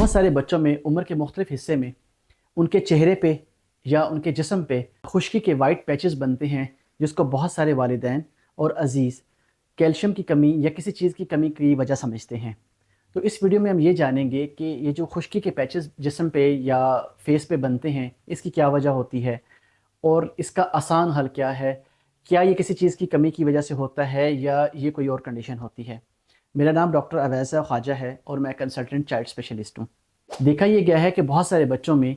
बहुत सारे बच्चों में उम्र के मुख्तलिफ हिस्से में उनके चेहरे पे या उनके जिस्म पे खुश्की के वाइट पैचेस बनते हैं, जिसको बहुत सारे वालिदैन और अज़ीज़ कैल्शियम की कमी या किसी चीज़ की कमी की वजह समझते हैं। तो इस वीडियो में हम ये जानेंगे कि ये जो खुश्की के पैचेस जिस्म पे या फेस पे बनते हैं, इसकी क्या वजह होती है और इसका आसान हल क्या है। क्या ये किसी चीज़ की कमी की वजह से होता है या ये कोई और कंडीशन होती है। मेरा नाम डॉक्टर अवैज़ा ख्वाजा है और मैं कंसल्टेंट चाइल्ड स्पेशलिस्ट हूँ। देखा यह गया है कि बहुत सारे बच्चों में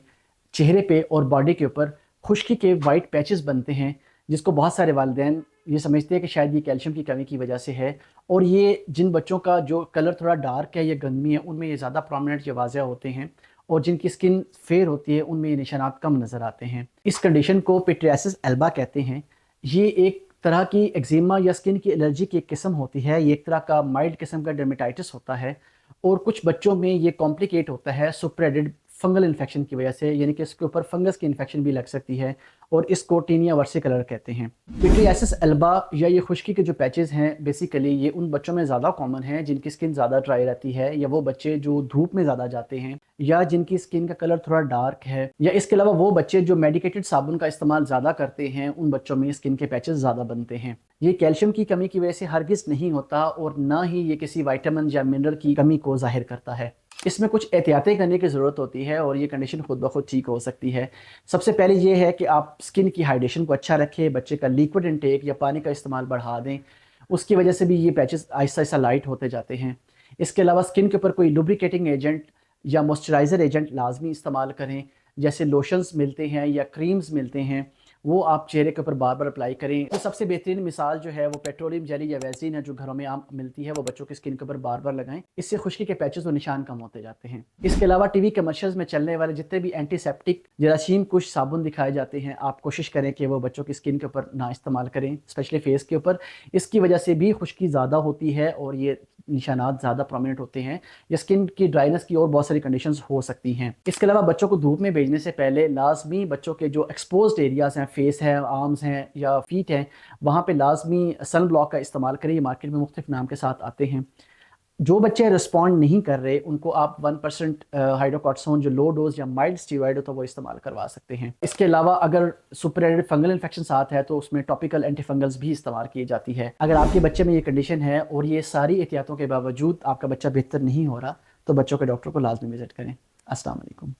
चेहरे पे और बॉडी के ऊपर खुश्की के वाइट पैचेस बनते हैं, जिसको बहुत सारे वालिदैन ये समझते हैं कि शायद ये कैल्शियम की कमी की वजह से है। और ये जिन बच्चों का जो कलर थोड़ा डार्क है या गंदमी है, उनमें ये ज़्यादा प्रोमिनेंट या वाज़ेह होते हैं, और जिनकी स्किन फेयर होती है उनमें ये निशानात कम नज़र आते हैं। इस कंडीशन को पिट्रियासिस एल्बा कहते हैं। ये एक तरह की एक्जिमा या स्किन की एलर्जी की एक किस्म होती है। ये एक तरह का माइल्ड किस्म का डर्मेटाइटिस होता है और कुछ बच्चों में ये कॉम्प्लिकेट होता है सुप्रेडेड फंगल इन्फेक्शन की वजह से, यानी कि इसके ऊपर फंगस की इन्फेक्शन भी लग सकती है और इसको टीनिया वर्सिकलर कहते हैं। पिट्रियासिस एल्बा या ये खुश्की के जो पैचेस हैं, बेसिकली ये उन बच्चों में ज़्यादा कॉमन है जिनकी स्किन ज़्यादा ड्राई रहती है, या वो बच्चे जो धूप में ज़्यादा जाते हैं, या जिनकी स्किन का कलर थोड़ा डार्क है, या इसके अलावा वो बच्चे जो मेडिकेटेड साबुन का इस्तेमाल ज़्यादा करते हैं, उन बच्चों में स्किन के पैचेस ज़्यादा बनते हैं। ये कैल्शियम की कमी की वजह से हरगिज़ नहीं होता और ना ही ये किसी विटामिन या मिनरल की कमी को ज़ाहिर करता है। इसमें कुछ एहतियातें करने की ज़रूरत होती है और ये कंडीशन खुद ब खुद ठीक हो सकती है। सबसे पहले ये है कि आप स्किन की हाइड्रेशन को अच्छा रखें, बच्चे का लिक्विड इंटेक या पानी का इस्तेमाल बढ़ा दें। उसकी वजह से भी ये पैचेस आहिस्ता आहिस्ता लाइट होते जाते हैं। इसके अलावा स्किन के ऊपर कोई लुब्रिकेटिंग एजेंट या मॉइस्चराइज़र एजेंट लाजमी इस्तेमाल करें, जैसे लोशंस मिलते हैं या क्रीम्स मिलते हैं, वो आप चेहरे के ऊपर बार बार अप्लाई करें। तो सबसे बेहतरीन मिसाल जो है वो पेट्रोलियम जेली या वैसलीन है, जो घरों में आम मिलती है, वो बच्चों की स्किन के ऊपर बार बार लगाएं। इससे खुश्की के पैचेस और निशान कम होते जाते हैं। इसके अलावा टीवी कमर्शियल्स में चलने वाले जितने भी एंटीसेप्टिक जरासीम कुश साबुन दिखाए जाते हैं, आप कोशिश करें कि वो बच्चों की स्किन के ऊपर ना इस्तेमाल करें, स्पेशली फेस के ऊपर। इसकी वजह से भी खुश्की ज़्यादा होती है और ये निशानात ज़्यादा प्रोमिनेंट होते हैं, या स्किन की ड्राइनेस की और बहुत सारी कंडीशंस हो सकती हैं। इसके अलावा बच्चों को धूप में भेजने से पहले लाजमी बच्चों के जो एक्सपोज्ड एरियाज़ हैं, फेस है, आर्म्स हैं या फीट हैं, वहाँ पे लाजमी सन ब्लॉक का इस्तेमाल करें। ये मार्केट में मुख्तलिफ नाम के साथ आते हैं। जो बच्चे रिस्पॉन्ड नहीं कर रहे, उनको आप 1% हाइड्रोकॉर्टिसोन जो लो डोज या माइल्ड स्टीरॉयड हो तो वो इस्तेमाल करवा सकते हैं। इसके अलावा अगर सुपरएडेड फंगल इन्फेक्शन साथ है तो उसमें टॉपिकल एंटीफंगल्स भी इस्तेमाल की जाती है। अगर आपके बच्चे में ये कंडीशन है और ये सारी एहतियातों के बावजूद आपका बच्चा बेहतर नहीं हो रहा, तो बच्चों के डॉक्टर को लाजमी विजिट करें। अस्सलाम वालेकुम।